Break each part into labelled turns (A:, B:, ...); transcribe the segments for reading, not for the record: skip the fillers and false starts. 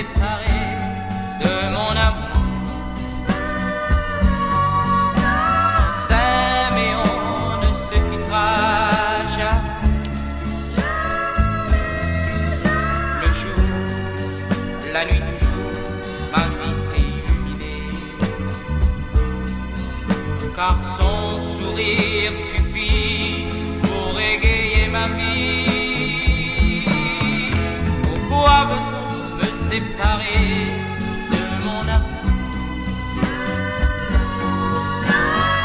A: séparer de mon amour? On s'aime et on ne se quittera jamais. Le jour, la nuit du jour, ma vie est illuminée, car son sourire suffit pour égayer ma vie. Pourquoi veut-on me séparer de mon amour?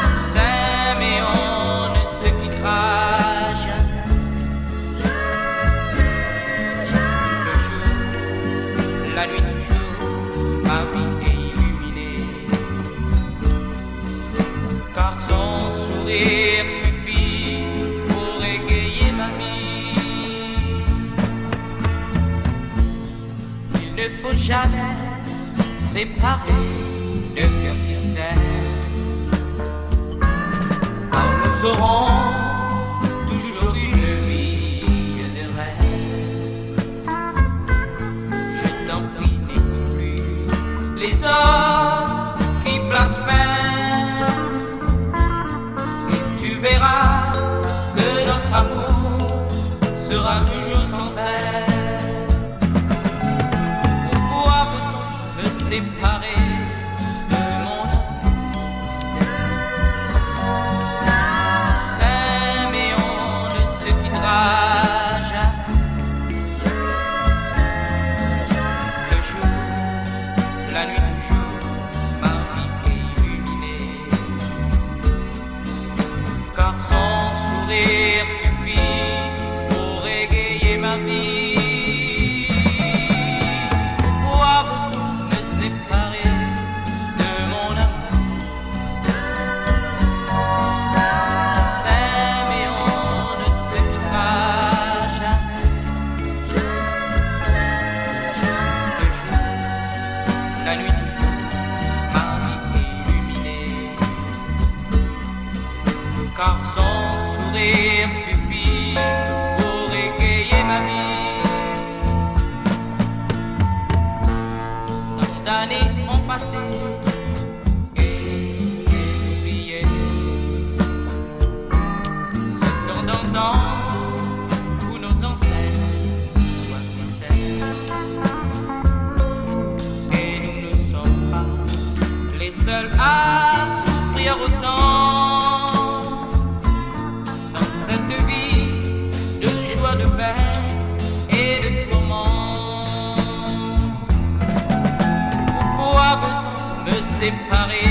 A: On s'aime et on ne se quittera jamais. Le jour, la nuit du jour, ma vie est illuminée, car son sourire suffit pour égayer ma vie. Il ne faut jamais séparer deux cœurs qui s'aiment, car nous aurons toujours une vie de rêve. Je t'en prie, n'écoute plus les hommes qui blasphèment, et tu verras que notre amour sera toujours sans peine. Pourquoi veut-on me séparer de mon amour? On s'aime et on ne se quittera jamais. Le jour, la nuit du jour, ma vie est illuminée, car son sourire suffit pour égayer ma vie. Pourquoi veut-on me séparer de mon amour? On s'aime et on ne se quittera jamais. Le jour, la nuit du jour, ma vie est illuminée, car son sourire suffit pour égayer ma vie. Tant d'années ont passé et c'est oublié ce temps d'antan où nos ancêtres choisissaient. Et nous ne sommes pas les seuls à souffrir autant dans cette vie de joie, de peine et de tourment. Pourquoi veut-on me séparer